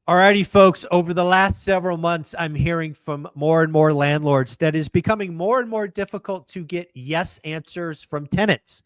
Alrighty, folks, over the last several months, I'm hearing from more and more landlords that it's becoming more and more difficult to get yes answers from tenants.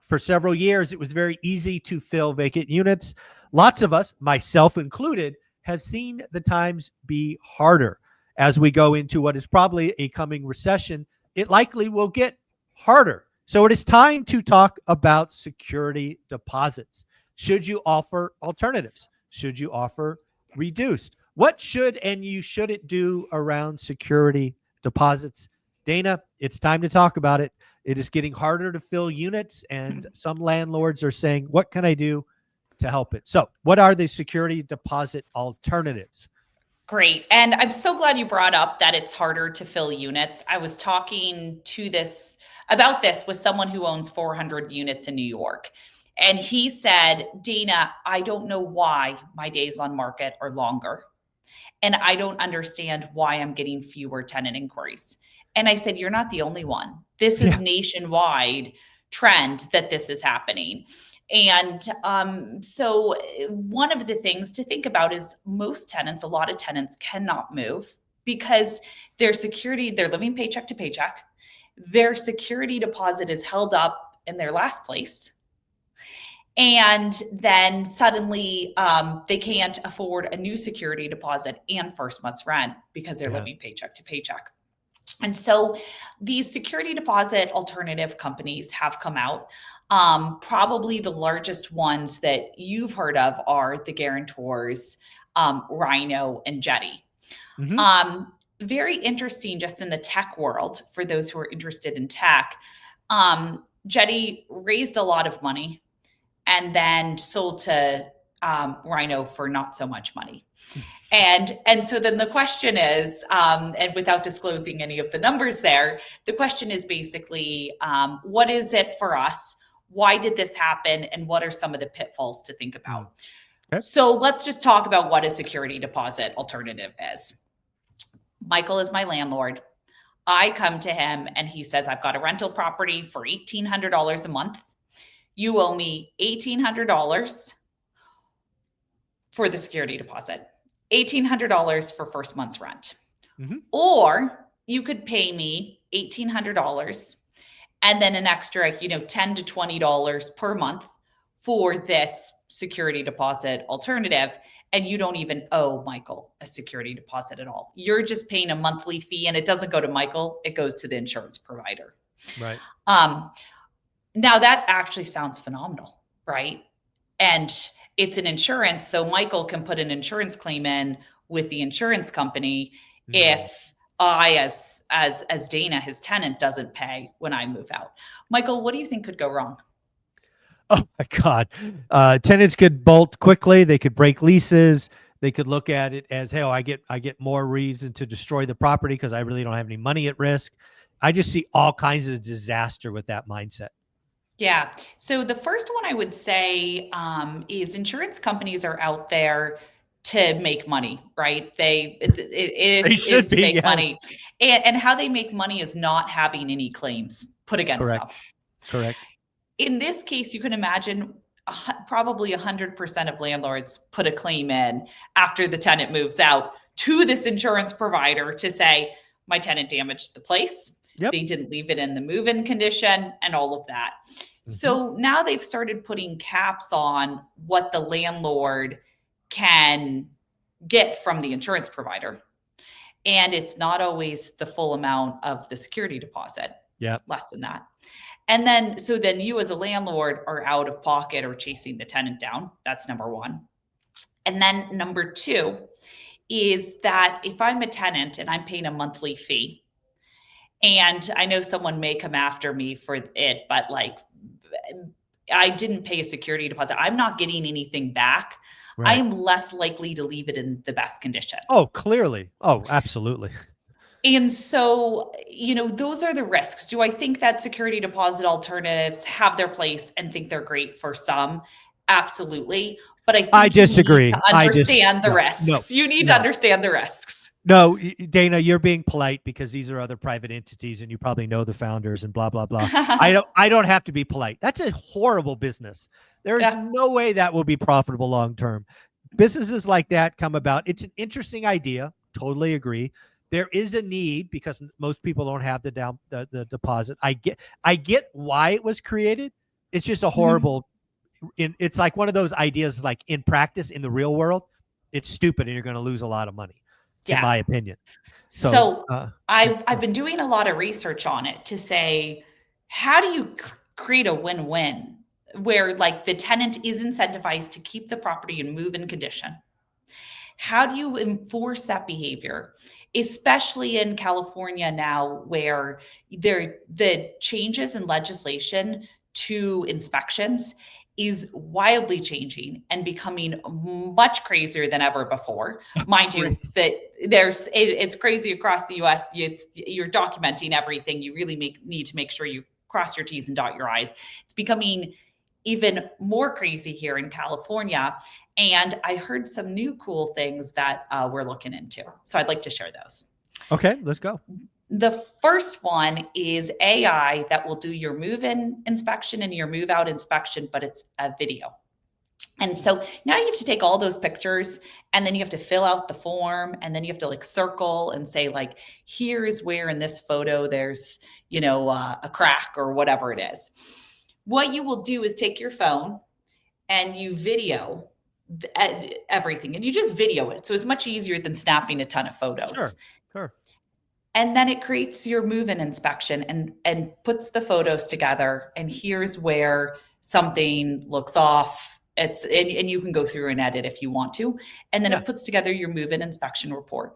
For several years, it was very easy to fill vacant units. Lots of us, myself included, have seen the times be harder. As we go into what is probably a coming recession, it likely will get harder. So it is time to talk about security deposits. Should you offer alternatives? Should you offer reduced? What should and you shouldn't do around security deposits? Dana, it's time to talk about it. It is getting harder to fill units, and some landlords are saying, what can I do to help it? So what are the security deposit alternatives? Great. And I'm so glad you brought up that it's harder to fill units. I was talking about this with someone who owns 400 units in New York. And he said, Dana, I don't know why my days on market are longer. And I don't understand why I'm getting fewer tenant inquiries. And I said, you're not the only one. This is nationwide trend that this is happening. And so one of the things to think about is a lot of tenants cannot move because they're living paycheck to paycheck. Their security deposit is held up in their last place. And then suddenly they can't afford a new security deposit and first month's rent because they're living paycheck to paycheck. And so these security deposit alternative companies have come out. Probably the largest ones that you've heard of are the guarantors, Rhino and Jetty. Mm-hmm. Very interesting just in the tech world for those who are interested in tech. Jetty raised a lot of money and then sold to Rhino for not so much money. And so then the question is, and without disclosing any of the numbers there, the question is basically, what is it for us? Why did this happen? And what are some of the pitfalls to think about? Okay. So let's just talk about what a security deposit alternative is. Michael is my landlord. I come to him and he says, I've got a rental property for $1,800 a month. You owe me $1,800 for the security deposit, $1,800 for first month's rent. Mm-hmm. Or you could pay me $1,800 and then an extra, $10 to $20 per month for this security deposit alternative. And you don't even owe Michael a security deposit at all. You're just paying a monthly fee and it doesn't go to Michael, it goes to the insurance provider. Right. Now that actually sounds phenomenal, right? And it's an insurance, so Michael can put an insurance claim in with the insurance company if I, as Dana, his tenant, doesn't pay when I move out. Michael, what do you think could go wrong? Oh my God. Tenants could bolt quickly. They could break leases. They could look at it as, hey, I get more reason to destroy the property because I really don't have any money at risk. I just see all kinds of disaster with that mindset. Yeah. So the first one I would say is insurance companies are out there to make money, right? It is to make money. And how they make money is not having any claims put against them. Correct. In this case, you can imagine probably 100% of landlords put a claim in after the tenant moves out to this insurance provider to say, my tenant damaged the place. Yep. They didn't leave it in the move-in condition and all of that. Mm-hmm. So now they've started putting caps on what the landlord can get from the insurance provider. And it's not always the full amount of the security deposit. Yeah, less than that. And then you as a landlord are out of pocket or chasing the tenant down. That's number one. And then number two is that if I'm a tenant and I'm paying a monthly fee, and I know someone may come after me for it, but I didn't pay a security deposit, I'm not getting anything back. Right. I am less likely to leave it in the best condition. Oh, clearly. Oh, absolutely. And so, those are the risks. Do I think that security deposit alternatives have their place and think they're great for some? Absolutely. But I disagree. You need to understand the risks. You need to understand the risks. No, Dana, you're being polite because these are other private entities and you probably know the founders and blah, blah, blah. I don't have to be polite. That's a horrible business. There is no way that will be profitable long-term. businesses like that come about. It's an interesting idea. Totally agree. There is a need because most people don't have the deposit. I get why it was created. It's just a Mhm. horrible. It's like one of those ideas. Like in practice, in the real world, it's stupid, and you're going to lose a lot of money, in Yeah. my opinion. So, So I've been doing a lot of research on it to say, how do you create a win-win where like the tenant is incentivized to keep the property in move-in condition? How do you enforce that behavior, especially in California now, where the changes in legislation to inspections is wildly changing and becoming much crazier than ever before. Mind you, great. that it's crazy across the US. You're documenting everything. You really need to make sure you cross your T's and dot your I's. It's becoming even more crazy here in California. And I heard some new cool things that we're looking into. So I'd like to share those. Okay, let's go. The first one is AI that will do your move in inspection and your move out inspection, but it's a video. And so now you have to take all those pictures and then you have to fill out the form and then you have to like circle and say like, here's where in this photo there's, a crack or whatever it is. What you will do is take your phone and you video everything and you just video it. So it's much easier than snapping a ton of photos. Sure, sure. And then it creates your move-in inspection and puts the photos together. And here's where something looks off. And you can go through and edit if you want to. And then Yeah. it puts together your move-in inspection report.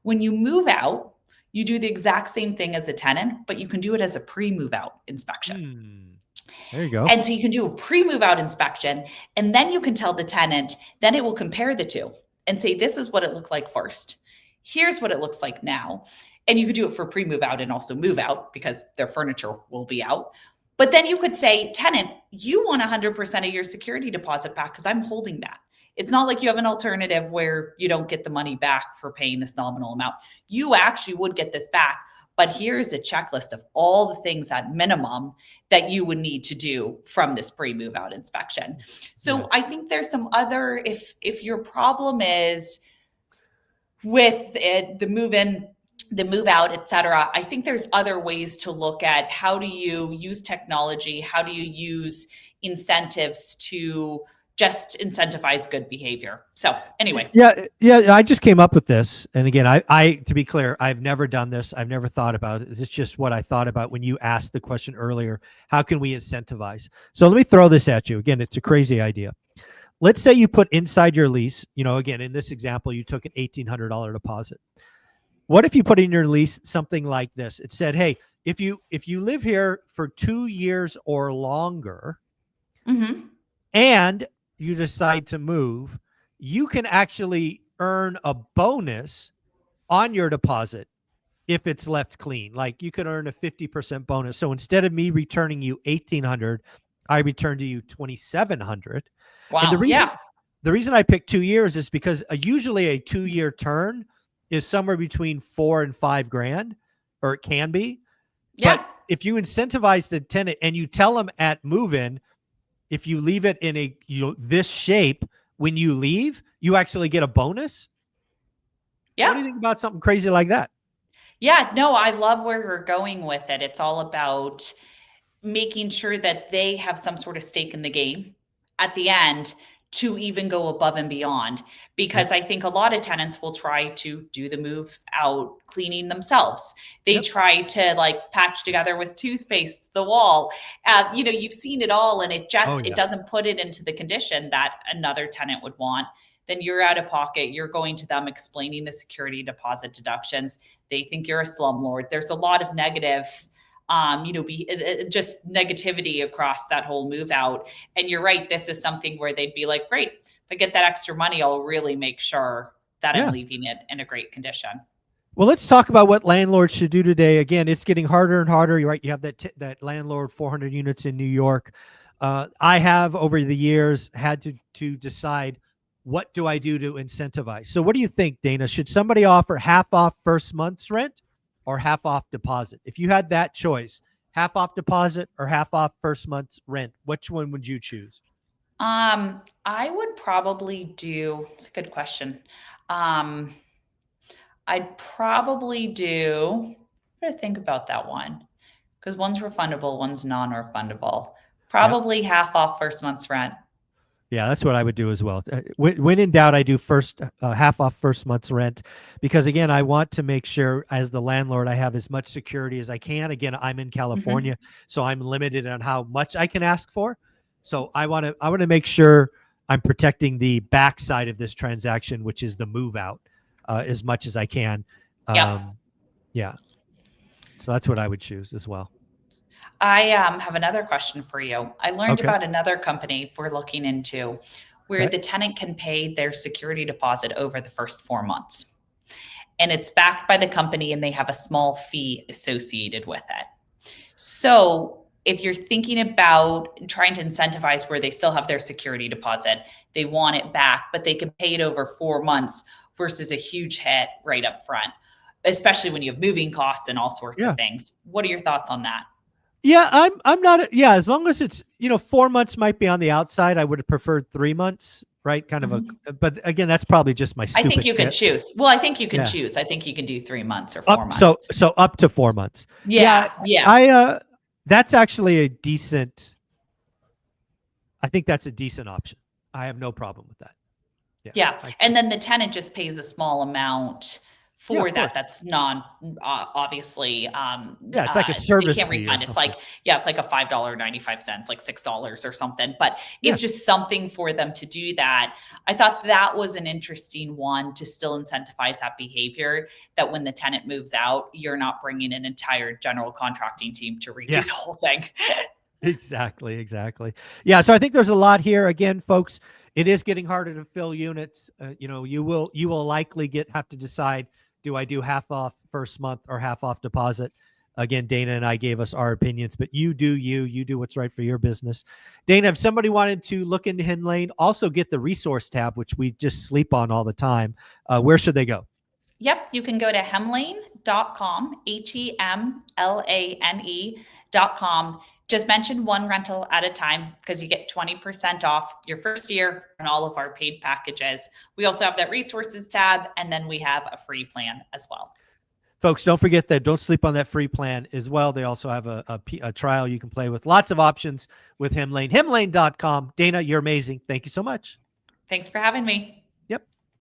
When you move out, you do the exact same thing as a tenant, but you can do it as a pre-move out inspection. There you go. And so you can do a pre-move out inspection, and then you can tell the tenant, then it will compare the two and say, this is what it looked like first. Here's what it looks like now. And you could do it for pre-move out and also move out because their furniture will be out. But then you could say, tenant, you want 100% of your security deposit back because I'm holding that. It's not like you have an alternative where you don't get the money back for paying this nominal amount. You actually would get this back. But here's a checklist of all the things at minimum that you would need to do from this pre-move out inspection. So Yeah. I think there's some other, if your problem is with it, the move in, the move out, et cetera, I think there's other ways to look at how do you use technology? How do you use incentives to just incentivize good behavior? So anyway. Yeah. I just came up with this. And again, I to be clear, I've never done this. I've never thought about it. It's just what I thought about when you asked the question earlier, how can we incentivize? So let me throw this at you. Again, it's a crazy idea. Let's say you put inside your lease, again, in this example, you took an $1,800 deposit. What if you put in your lease something like this? It said, hey, if you live here for 2 years or longer, Mm-hmm. and you decide to move, you can actually earn a bonus on your deposit if it's left clean. Like you could earn a 50% bonus. So instead of me returning you 1,800, I return to you 2,700. And Wow. the reason I picked 2 years is because usually a 2-year turn is somewhere between 4 and 5 grand, or it can be. Yeah. But if you incentivize the tenant and you tell them at move-in, if you leave it in a this shape, when you leave, you actually get a bonus. Yeah. What do you think about something crazy like that? Yeah, no, I love where you're going with it. It's all about making sure that they have some sort of stake in the game at the end to even go above and beyond. Because I think a lot of tenants will try to do the move out cleaning themselves. They try to like patch together with toothpaste the wall. You've seen it all, and it doesn't put it into the condition that another tenant would want. Then you're out of pocket. You're going to them explaining the security deposit deductions. They think you're a slumlord. There's a lot of negative just negativity across that whole move out. And you're right. This is something where they'd be like, great, if I get that extra money, I'll really make sure that I'm leaving it in a great condition. Well, let's talk about what landlords should do today. Again, it's getting harder and harder. You're right. You have that landlord 400 units in New York. I have over the years had to decide, what do I do to incentivize? So what do you think, Dana? Should somebody offer half off first month's rent or half off deposit? If you had that choice, half off deposit or half off first month's rent, which one would you choose? I would probably do, it's a good question. I'd probably do, I'm gonna think about that one because one's refundable, one's non-refundable. Yep. Probably half off first month's rent. Yeah, that's what I would do as well. When in doubt, I do first half off first month's rent because again, I want to make sure as the landlord I have as much security as I can. Again, I'm in California, so I'm limited on how much I can ask for. So I want to make sure I'm protecting the backside of this transaction, which is the move out, as much as I can. Yep. Yeah, so that's what I would choose as well. I have another question for you. I learned Okay. about another company we're looking into where Okay. the tenant can pay their security deposit over the first 4 months. And it's backed by the company and they have a small fee associated with it. So if you're thinking about trying to incentivize where they still have their security deposit, they want it back, but they can pay it over 4 months versus a huge hit right up front, especially when you have moving costs and all sorts Yeah. of things. What are your thoughts on that? Yeah, I'm not. Yeah, as long as it's 4 months might be on the outside. I would have preferred 3 months, right? Kind of Mhm. but again, that's probably just my I think stupid you can tips. choose. Well, I think you can Yeah, choose. I think you can do 3 months or four up so months. so up to 4 months. Yeah, Yeah, yeah. that's actually a decent. I think that's a decent option. I have no problem with that. Yeah, Yeah. I, And then the tenant just pays a small amount yeah, for of that. course. That's non obviously Yeah, it's like a they service can't fee or refund. It's something. like, yeah, it's like a $5.95, like $6 or something. But Yeah, it's just something for them to do that. I thought that was an interesting one to still incentivize that behavior, that when the tenant moves out, you're not bringing an entire general contracting team to redo yeah. the whole thing. Exactly. Yeah, so I think there's a lot here. Again, folks, it is getting harder to fill units. You will likely have to decide, do I do half off first month or half off deposit? Again, Dana and I gave us our opinions, but you do what's right for your business. Dana, if somebody wanted to look into Hemlane, also get the resource tab, which we just sleep on all the time. Where should they go? Yep, you can go to hemlane.com, HEMLANE.com. Just mention one rental at a time because you get 20% off your first year on all of our paid packages. We also have that resources tab, and then we have a free plan as well. Folks, don't forget that. Don't sleep on that free plan as well. They also have a trial you can play with. Lots of options with Hemlane. Hemlane.com. Dana, you're amazing. Thank you so much. Thanks for having me.